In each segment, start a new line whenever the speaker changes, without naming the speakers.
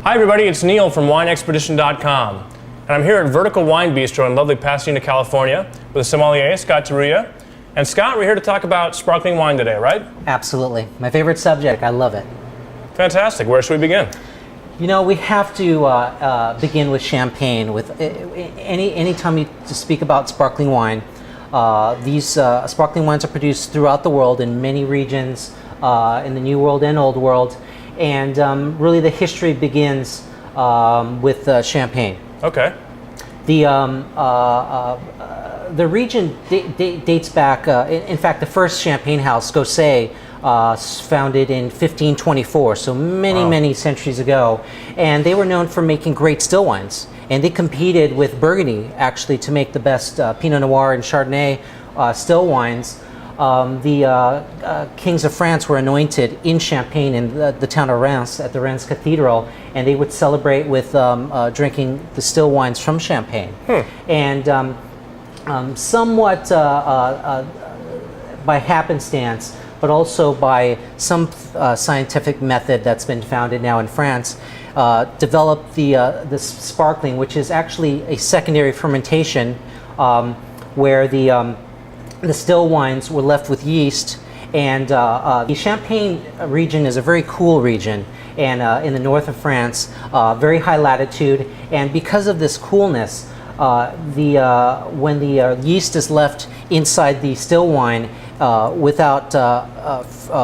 Hi everybody, it's Neil from WineExpedition.com, and I'm here at Vertical Wine Bistro in lovely Pasadena, California, with sommelier Scott Teruya. And Scott, we're here to talk about sparkling wine today, right?
Absolutely. My favorite subject. I love it.
Fantastic. Where should we begin?
You know, we have to begin with champagne. With any time you speak about sparkling wine, these sparkling wines are produced throughout the world in many regions, in the New World and Old World, and really the history begins with champagne.
Okay.
The region dates back. In fact, the first champagne house, Gosset, founded in 1524, so many centuries ago, and they were known for making great still wines. And they competed with Burgundy actually to make the best Pinot Noir and Chardonnay still wines. The kings of France were anointed in Champagne in the town of Reims at the Reims Cathedral, and they would celebrate with drinking the still wines from Champagne. And somewhat by happenstance, but also by some scientific method that's been founded now in France, developed the sparkling, which is actually a secondary fermentation where the still wines were left with yeast. And the Champagne region is a very cool region, and in the north of France, very high latitude. And because of this coolness, when the yeast is left inside the still wine without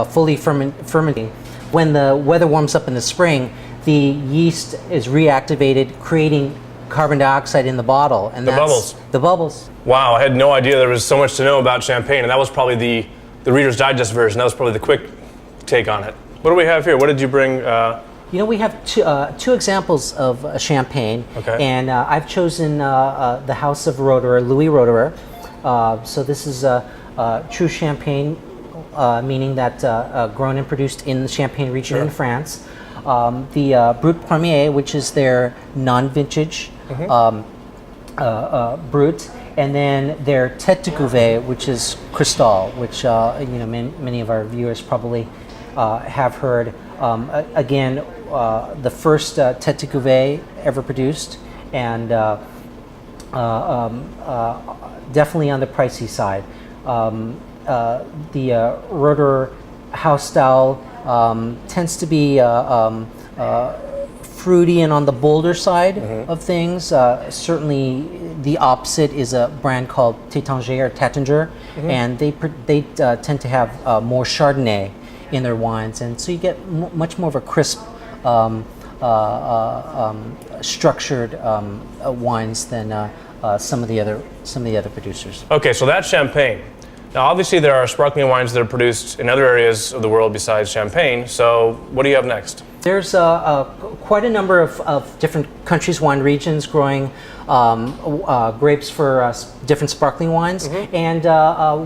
fully fermenting, when the weather warms up in the spring, the yeast is reactivated, creating carbon dioxide in the bottle, and that's the bubbles.
Wow, I had no idea there was so much to know about champagne, and that was probably the Reader's Digest version. That was probably the quick take on it. What do we have here? What did you bring?
You know, we have two examples of champagne, and I've chosen the House of Roederer, Louis Roederer. So this is true champagne, meaning that grown and produced in the Champagne region in France. The Brut Premier, which is their non-vintage Brut, and then their Tête de Cuvée, which is Cristal, which many of our viewers probably have heard. Again, the first Tête de Cuvée ever produced, and definitely on the pricey side. The Roederer house style tends to be fruity and on the bolder side of things. Certainly, the opposite is a brand called Taittinger or Taittinger, and they tend to have more Chardonnay in their wines, and so you get much more of a crisp, structured wines than some of the other producers.
Okay, so that's champagne. Now, obviously, there are sparkling wines that are produced in other areas of the world besides Champagne. So, what do you have next?
There's quite a number of different countries, wine regions growing grapes for different sparkling wines. And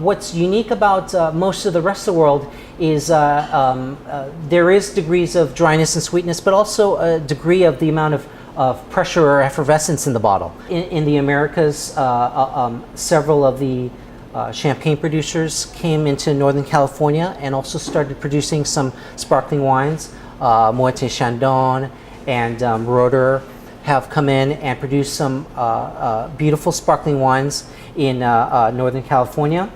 what's unique about most of the rest of the world is there is degrees of dryness and sweetness, but also a degree of the amount of pressure or effervescence in the bottle. In the Americas, several of the champagne producers came into Northern California and also started producing some sparkling wines. Moët & Chandon and Roederer have come in and produced some beautiful sparkling wines in Northern California,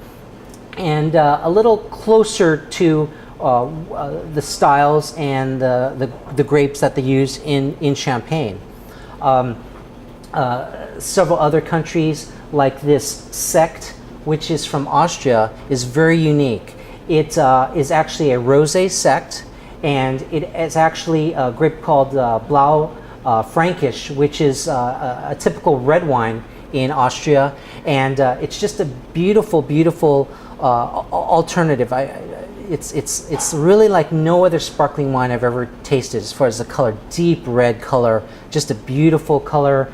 and a little closer to the styles and the grapes that they use in Champagne. Several other countries, like this Sekt, which is from Austria, is very unique. It is actually a rosé Sekt, and it is actually a grape called Blau Fränkisch, which is a typical red wine in Austria, and it's just a beautiful alternative. It's really like no other sparkling wine I've ever tasted as far as the color. Deep red color, just a beautiful color,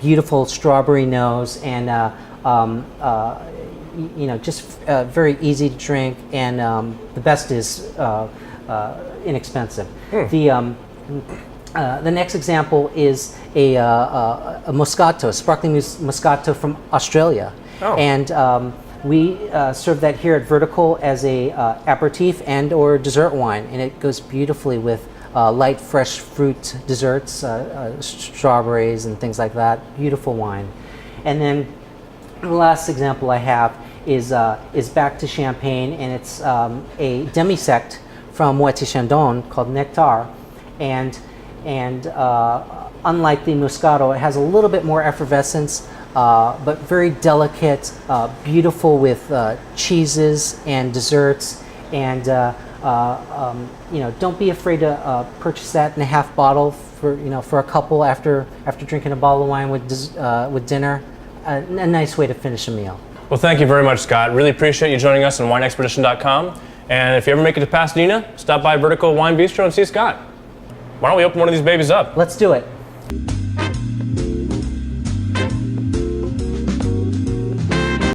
beautiful strawberry nose, and just very easy to drink, and the best is inexpensive. The next example is a Moscato, sparkling Moscato from Australia, and we serve that here at Vertical as a aperitif and or dessert wine, and it goes beautifully with light, fresh fruit desserts, strawberries and things like that. Beautiful wine. And then the last example I have is back to Champagne, and it's a demi-sect from Moët Chandon called Nectar, and unlike the Moscato, it has a little bit more effervescence, but very delicate, beautiful with cheeses and desserts, and don't be afraid to purchase that in a half bottle for a couple after drinking a bottle of wine with dinner. A nice way to finish a meal.
Well, thank you very much, Scott. Really appreciate you joining us on WineExpedition.com. And if you ever make it to Pasadena, stop by Vertical Wine Bistro and see Scott. Why don't we open one of these babies up?
Let's do it.